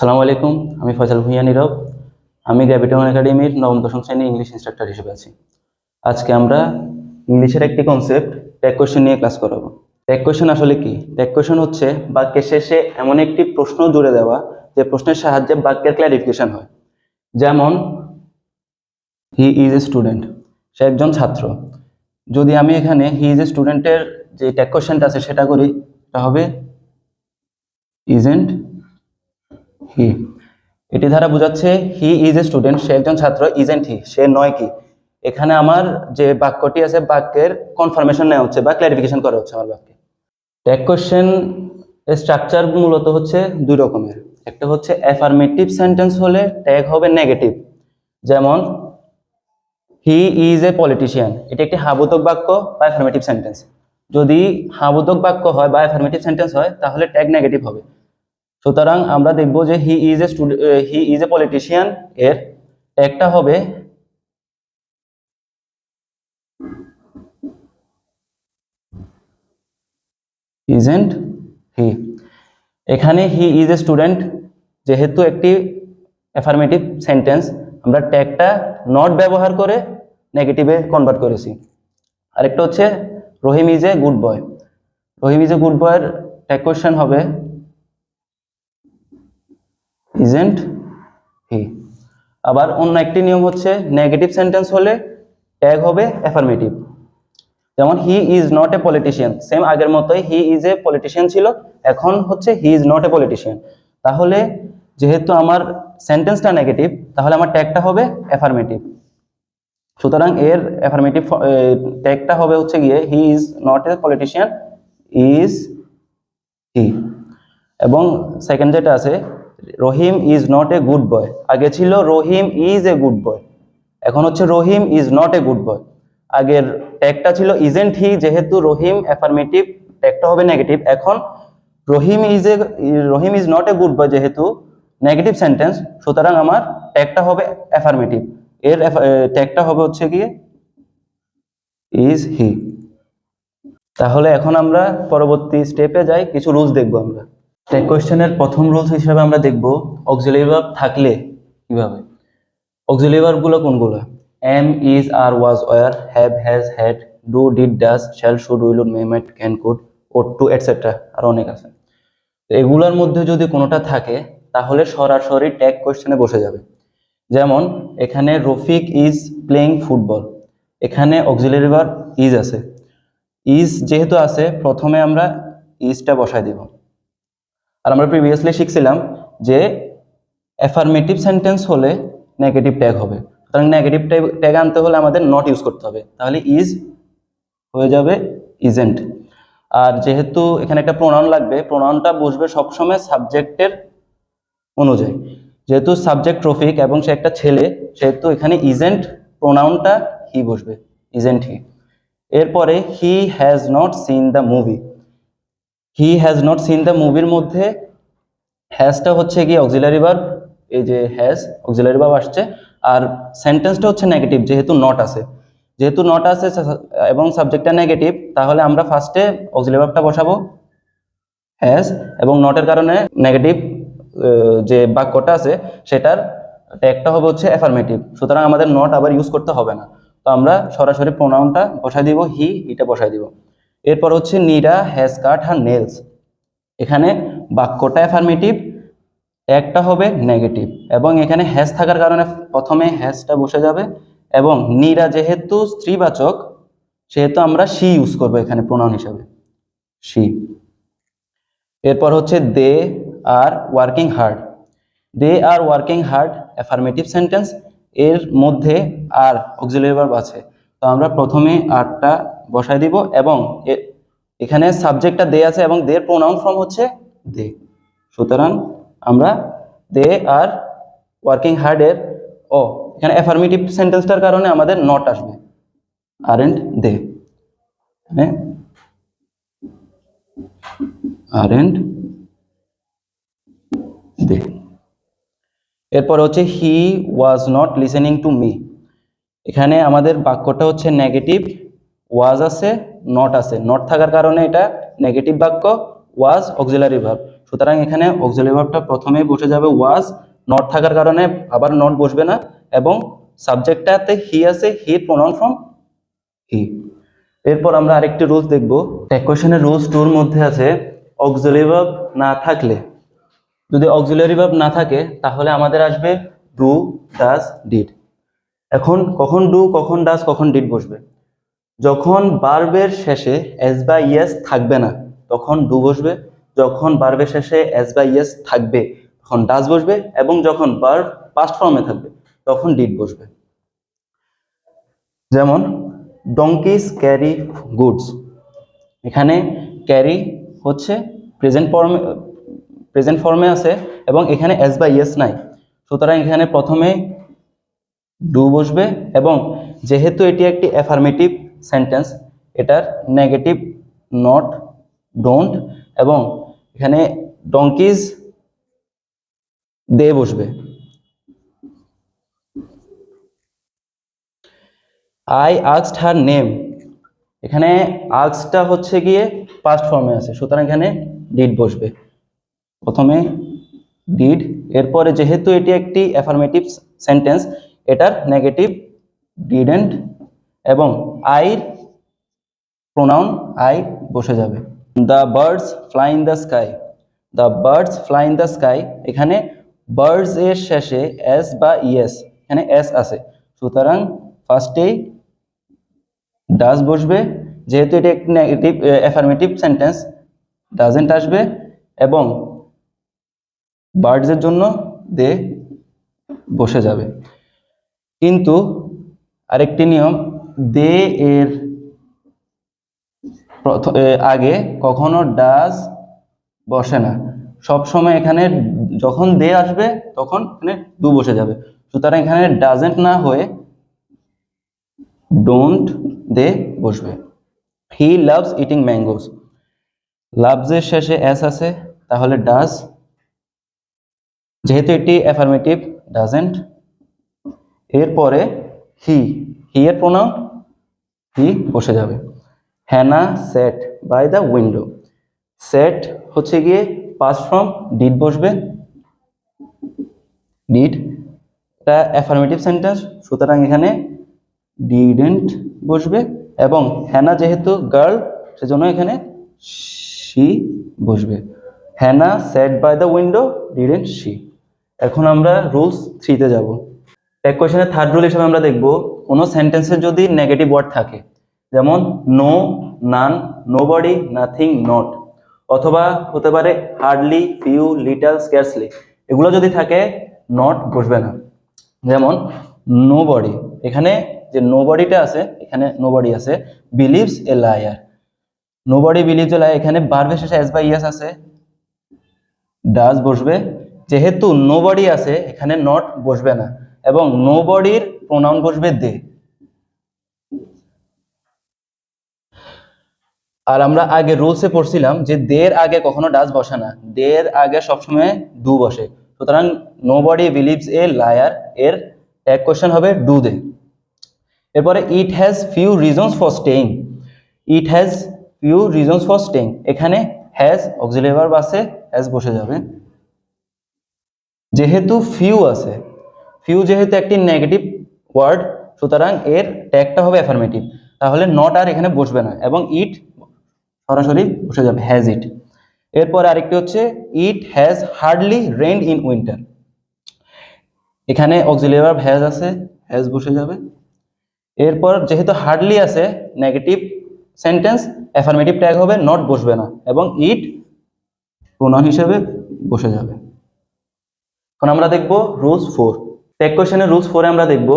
আসসালামু আলাইকুম, আমি ফয়সাল ভুঁইয়া নীরব। আমি গ্র্যাভিটন একাডেমির নবম দশম শ্রেণীর ইংলিশ ইনস্ট্রাক্টর হিসেবে আছি। আজকে আমরা ইংলিশের একটি কনসেপ্ট ট্যাগ কোয়েশ্চেন নিয়ে ক্লাস করাবো। ট্যাগ কোয়েশ্চেন আসলে কি? ট্যাগ কোয়েশ্চেন হচ্ছে বাক্যের শেষে এমন একটি প্রশ্ন জুড়ে দেওয়া যে প্রশ্নের সাহায্যে বাক্যের ক্ল্যারিফিকেশন হয়। যেমন হি ইজ এ স্টুডেন্ট, সে একজন ছাত্র। যদি আমি এখানে হি ইজ এ স্টুডেন্টের যে ট্যাগ কোয়েশ্চেনটা আছে সেটা করি, এটা হবে ইজেন্ট হি। এটি দ্বারা বোঝাচ্ছে হি ইজ এ স্টুডেন্ট, সে একজন ছাত্র, ইজেন্ট হি, সে নয় কি। এখানে আমার যে বাক্যটি আছে বাক্যের কনফার্মেশন নেওয়া হচ্ছে বা ক্লারিফিকেশন করা হচ্ছে আমার বাক্যে। ট্যাগ কোশ্চেন স্ট্রাকচার মূলত হচ্ছে দুই রকমের। একটা হচ্ছে অ্যাফার্মেটিভ সেন্টেন্স হলে ট্যাগ হবে নেগেটিভ, যেমন হি ইজ এ পলিটিশিয়ান, এটি একটি হাবোধক বাক্য বা অ্যাফার্মেটিভ সেন্টেন্স। যদি হাবোধক বাক্য হয় বা অ্যাফার্মেটিভ সেন্টেন্স হয় তাহলে ট্যাগ নেগেটিভ হবে। সুতরাং আমরা দেখব যে হি ইজ এ পলিটিশিয়ান এর একটা হবে ইজেন্ট হি। এখানে হি ইজ এ স্টুডেন্ট যেহেতু একটি অ্যাফার্মেটিভ সেন্টেন্স, আমরা ট্যাগটা নট ব্যবহার করে নেগেটিভে কনভার্ট করেছি। আরেকটা হচ্ছে Rahim is a good boy. Rahim is a good বয়ের ট্যাগ কোয়েশ্চেন হবে ইজেন্ট হি। আবার অন্য একটি নিয়ম হচ্ছে নেগেটিভ সেন্টেন্স হলে ট্যাগ হবে অ্যাফার্মেটিভ, যেমন he is not a politician, same আগের মতোই হি ইজ এ পলিটিশিয়ান ছিল, এখন হচ্ছে he is not a politician. তাহলে যেহেতু আমার সেন্টেন্সটা নেগেটিভ তাহলে আমার ট্যাগটা হবে অ্যাফার্মেটিভ। সুতরাং এর অ্যাফার্মেটিভ ট্যাগটা হবে হচ্ছে গিয়ে he is not a politician, is he. এবং সেকেন্ড যেটা আছে Rahim is not a good boy, আগে ছিল Rahim is a good boy, এখন হচ্ছে Rahim is not a good boy. আগের ট্যাগটা ছিল ইজেন্ট হি, যেহেতু রহিম অ্যাফার্মেটিভ ট্যাগটা হবে নেগেটিভ। এখন Rahim is not a good boy যেহেতু নেগেটিভ সেন্টেন্স, সুতরাং আমার ট্যাগটা হবে অ্যাফার্মেটিভ। এর ট্যাগটা হবে হচ্ছে গিয়ে ইজ হি। তাহলে এখন আমরা পরবর্তী স্টেপে যাই, কিছু রুলস দেখবো আমরা। ট্যাগ কোয়েশ্চেনের প্রথম রুলস হিসেবে আমরা দেখব অক্সিলারি ভার্ব থাকলে কিভাবে। অক্সিলারি ভার্বগুলো কোনগুলো? Am, is, are, was, were, have, has, had, do, did, does, shall, should, will, may, might, can, could, ought to, etcetera, আর অনেক আছে। এগুলোর মধ্যে যদি কোনোটা থাকে তাহলে সরাসরি ট্যাগ কোয়েশ্চেনে বসে যাবে। যেমন এখানে রফিক ইজ প্লেইং ফুটবল, এখানে অক্সিলারি ভার্ব ইজ আছে। ইজ যেহেতু আছে প্রথমে আমরা ইজটা বসাই দিব। আর আমরা প্রিভিয়াসলি শিখছিলাম যে অ্যাফার্মেটিভ সেন্টেন্স হলে নেগেটিভ ট্যাগ হবে, সুতরাং নেগেটিভ ট্যাগ আনতে হলে আমাদের নট ইউজ করতে হবে, তাহলে ইজ হয়ে যাবে ইজেন্ট। আর যেহেতু এখানে একটা প্রোনাউন লাগবে, প্রোনাউনটা বসবে সবসময় সাবজেক্টের অনুযায়ী। যেহেতু সাবজেক্ট রফিক এবং সে একটা ছেলে, সেহেতু এখানে ইজেন্ট প্রোনাউনটা হি বসবে, ইজেন্ট হি। এরপরে he has not seen the movie, he has not seen the মুভির মধ্যে হ্যাজটা হচ্ছে কি অক্সিলারি ভার্ব, এই যে হ্যাজ অক্সিলারি ভার্ব আসছে। আর সেন্টেন্সটা হচ্ছে নেগেটিভ যেহেতু নট আছে, এবং সাবজেক্টটা নেগেটিভ, তাহলে আমরা ফার্স্টে অক্সিলারি ভার্বটা বসাবো হ্যাজ, এবং নটের কারণে নেগেটিভ যে বাক্যটা আছে সেটার ট্যাগটা হবে হচ্ছে অ্যাফার্মেটিভ, সুতরাং আমাদের নট আবার ইউজ করতে হবে না। তো আমরা সরাসরি প্রোনাউনটা বসাই দিব, হি, এটা বসাই দিব। এরপর হচ্ছে Nira has cut her nails, এখানে বাক্যটা অ্যাফার্মেটিভ, ট্যাগটা হবে নেগেটিভ, এবং এখানে হ্যাজ থাকার কারণে প্রথমে হ্যাজটা বসে যাবে, এবং নীরা যেহেতু স্ত্রীবাচক সেহেতু আমরা শি ইউজ করবো এখানে প্রোনাউন হিসাবে, শি। এরপর হচ্ছে they are working hard, they are working hard affirmative sentence, এর মধ্যে আর অক্সিলারি ভার্ব আছে, তো আমরা প্রথমে আরটা বসাই দিব, এবং এখানে সাবজেক্টটা দে আছে এবং দের প্রোনাউন ফর্ম হচ্ছে দে, সুতরাং আমরা দে আর ওয়ার্কিং হার্ডের এখানে অ্যাফার্মেটিভ সেন্টেন্সটার কারণে আমাদের নট আসবে, আরেন্ট দে, আরেন্ট দে। এরপর হচ্ছে he was not listening to me, এখানে আমাদের বাক্যটা হচ্ছে নেগেটিভ, ওয়াজ আছে, নট আছে, নট থাকার কারণে এটা নেগেটিভ বাক্য, ওয়াজ অক্সিলারি ভার্ব, সুতরাং এখানে অক্সিলারি ভার্বটা প্রথমেই বসে যাবে ওয়াজ, নট থাকার কারণে আবার নট বসবে না, এবং সাবজেক্টটাতে হি আছে, হি প্রোনাউন ফ্রম হি। এরপর আমরা আরেকটি রুলস দেখব। ট্যাগ কোয়েশ্চেনের রুলস 2 এর মধ্যে আছে অক্সিলারি ভার্ব না থাকলে, যদি অক্সিলারি ভার্ব না থাকে তাহলে আমাদের আসবে ডু, ডাজ, ডিড। এখন কখন ডু, কখন ডাজ, কখন ডিড বসবে? যখন ভার্বের শেষে এস বা ইয়েস থাকবে না তখন ডু বসবে, যখন ভার্বের শেষে এস বা ইয়েস থাকবে তখন ডাজ বসবে, এবং যখন ভার্ব পাস্ট ফর্মে থাকবে তখন ডিড বসবে। যেমন ডঙ্কিজ ক্যারি গুডস, এখানে ক্যারি হচ্ছে প্রেজেন্ট ফর্মে আছে এবং এখানে এস বা ইয়েস নাই, সুতরাং এখানে প্রথমে ডু বসবে, এবং যেহেতু এটি একটি অ্যাফার্মেটিভ সেন্টেন্স এটার নেগেটিভ নট, ডোন্ট, এবং এখানে ডঙ্কিজ দে বসবে। আই আস্কড হার নেম, এখানে আস্কটা হচ্ছে গিয়ে পাস্ট ফর্মে আছে, সুতরাং এখানে ডিড বসবে। প্রথমে ডিড, এরপরে যেহেতু এটি একটি অ্যাফার্মেটিভ সেন্টেন্স এটার নেগেটিভ ডিডেন্ট, এবং আইর প্রোনাউন আই বসে যাবে। The birds fly in the sky, the birds fly in the sky, এখানে বার্ডস এর শেষে এস বা ইয়েস, এখানে এস আছে, সুতরাং ফার্স্টেই ডাজ বসবে, যেহেতু এটি একটি নেগেটিভ অ্যাফার্মেটিভ সেন্টেন্স ডাজেন্ট আসবে, এবং বার্ডসের জন্য দে বসে যাবে। কিন্তু আরেকটি নিয়ম, দে এর আগে কখনো ডাজ বসে না, সবসময় এখানে যখন দে আসবে তখন এখানে ডু বসে যাবে, সুতরাং এখানে ডাজেন্ট না হয়ে ডোন্ট দে বসবে। He loves eating mangoes, loves এর শেষে এস আছে তাহলে ডাজ, যেহেতু এটি অ্যাফার্মেটিভ ডাজেন্ট। এরপরে হি এর প্রোনাউন হি বসে যাবে। Hannah sat by the window, sat হচ্ছে গিয়ে পাস্ট ফর্ম, ডিড বসবে, ডিড এটা অ্যাফার্মেটিভ সেন্টেন্স সুতরাং এখানে ডিডেন্ট বসবে, এবং হ্যানা যেহেতু গার্ল সেজন্য এখানে শি বসবে। Hannah sat by the window, didn't she. এখন আমরা রুলস 3 তে যাব। ট্যাগ কোয়েশ্চেনের থার্ড রুল হিসেবে আমরা দেখব কোনো সেন্টেন্সে যদি নেগেটিভ ওয়ার্ড থাকে, যেমন no, none, nobody, nothing, not, অথবা হতে পারে হার্ডলি, ফিউ, লিটল, স্কার্সলি, এগুলো যদি থাকে নট বসবে না। যেমন নোবডি, এখানে যে নোবডিটা আছে এখানে নোবডি আছে, believes a liar, nobody believes a liar, এখানে ভার্বের শেষে এস বা ইয়েস আছে, ডাজ বসবে, যেহেতু নোবডি আছে এখানে নট বসবে না, এবং নোবডির প্রোনাউন বসবে দে। আর আমরা আগে রুলসে পড়ছিলাম যে দের আগে কখনো ডাজ বসে না, দের আগে সবসময় ডু বসে, সুতরাং নোবডি বিলিভস এ লায়ার এর ট্যাগ কোয়েশ্চেন হবে ডু দে। এরপরে it has few reasons for staying, it has few reasons for staying, এখানে হ্যাজ অক্সিলারি ভার্ব আছে, হ্যাজ বসে যাবে। যেহেতু ফিউ আছে, ফিউ যেহেতু একটি নেগেটিভ ওয়ার্ড সুতরাং এর ট্যাগটা হবে অ্যাফার্মেটিভ, তাহলে নট আর এখানে বসবে না, এবং ইট সরাসরি বসে যাবে, হ্যাজ ইট। এরপর আরেকটি হচ্ছে it has hardly rained in winter, এখানে অক্সিলারি ভার্ব হ্যাজ আছে, হ্যাজ বসে যাবে। এরপর যেহেতু হার্ডলি আছে নেগেটিভ সেন্টেন্স, অ্যাফার্মেটিভ ট্যাগ হবে, নট বসবে না, এবং ইট প্রোনাউন হিসেবে বসে যাবে। এখন আমরা দেখব রুলস 4। ট্যাগ কোয়েশ্চেনের রুলস 4 আমরা দেখব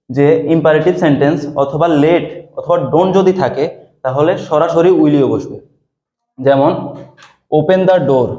যে ইম্পারেটিভ সেন্টেন্স অথবা লেট অথবা ডোন্ট যদি থাকে তাহলে সরাসরি উইলিও বসবে। যেমন open the door,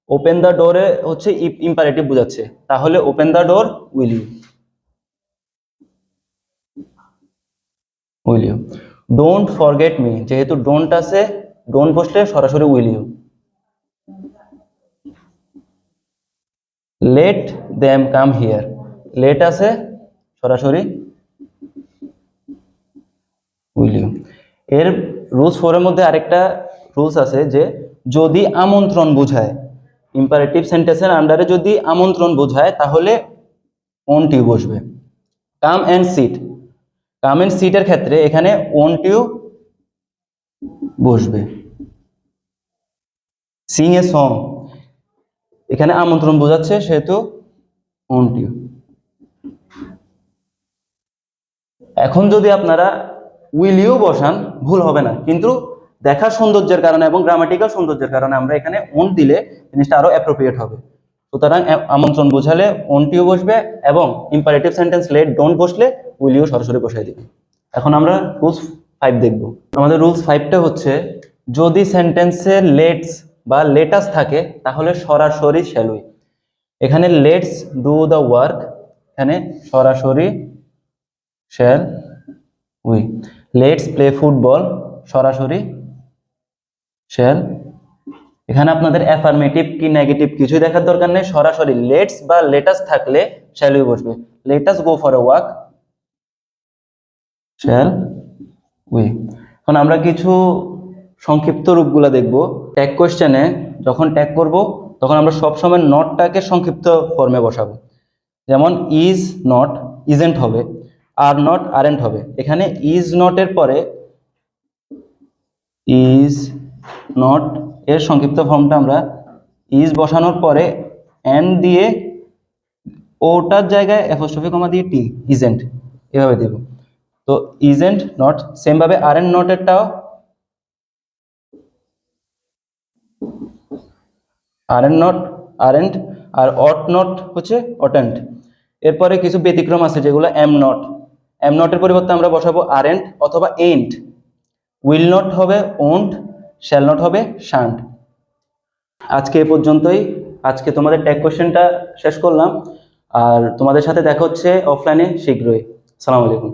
open the ডোরে হচ্ছে ইম্পারেটিভ বোঝাচ্ছে, তাহলে open the door will you, will you. Don't forget me, যেহেতু ডোন্ট আছে ডোন্ট বসলে সরাসরি will you. Let them come here, let আছে সরাসরি উইল ইউ। এর রুলস 4 এর মধ্যে আরেকটা রুলস আছে যে যদি আমন্ত্রণ বোঝায়, ইম্পারেটিভ সেন্টেন্সের আন্ডারে যদি আমন্ত্রণ বোঝায় তাহলে ওন্ট ইউ বসবে। কাম অ্যান্ড সিট, কাম অ্যান্ড সিটের ক্ষেত্রে এখানে ওন্ট ইউ বসবে। সিং এ সং, এখানে আমন্ত্রণ বোঝাচ্ছে সেহেতু ওন্ট ইউ। এখন যদি আপনারা উইল ইউ বসান ভুল হবে না, কিন্তু দেখার সৌন্দর্যের কারণে এবং গ্রামাটিক্যাল সৌন্দর্যের কারণে আমরা এখানে ওন্ট দিলে জিনিসটা আরো অ্যাপ্রোপ্রিয়েট হবে। সুতরাং আমন্ত্রণ বোঝালে ওন্ট ইউ বসবে এবং ইম্পারেটিভ সেন্টেন্স লেট ডোন্ট বসলে উইল ইউ সরাসরি বসাই দিবে। এখন আমরা রুলস 5 দেখব। আমাদের রুলস 5টা হচ্ছে যদি সেন্টেন্সে লেটস বা লেটাস থাকে তাহলে সরাসরি শ্যাল উই। এখানে লেটস ডু দ্য ওয়ার্ক, এখানে সরাসরি shall we. Let's play football, সরাসরি শ্যাল। এখানে আপনাদের অ্যাফার্মেটিভ কি নেগেটিভ কিছুই দেখার দরকার নেই, সরাসরি লেটস বা লেটাস থাকলে শ্যাল উই বসবে। Let us go for a walk, shall we. এখন আমরা কিছু সংক্ষিপ্ত রূপগুলো দেখব। ট্যাগ কোশ্চেনে যখন ট্যাগ করব তখন আমরা সবসময় নটটাকে সংক্ষিপ্ত ফর্মে বসাবো। যেমন ইজ নট ইজেন্ট হবে, আর নট আরেন্ট হবে। এখানে ইজ নটের পরে ইজ নট এর সংক্ষিপ্ত ফর্মটা আমরা ইজ বসানোর পরে এন্ড দিয়ে ওটার জায়গায় অ্যাপোস্ট্রফি কমা দিয়ে টি, ইজেন্ট এভাবে দেব। তো ইজেন্ট নট, সেম ভাবে আরেন্ট নটেরটাও আরেন্ট নট আরেন্ট, আর অট নট হচ্ছে অটেন্ট। এরপরে কিছু ব্যতিক্রম আছে যেগুলো এম নট, এম নটের পরিবর্তে আমরা বসাবো আরেন্ট অথবা এন্ট। উইল নট হবে ওন্ট, শ্যাল নট হবে শান্ট। আজকে এ পর্যন্তই। আজকে তোমাদের ট্যাগ কোশ্চেনটা শেষ করলাম, আর তোমাদের সাথে দেখা হচ্ছে অফলাইনে শীঘ্রই। আসসালামু আলাইকুম।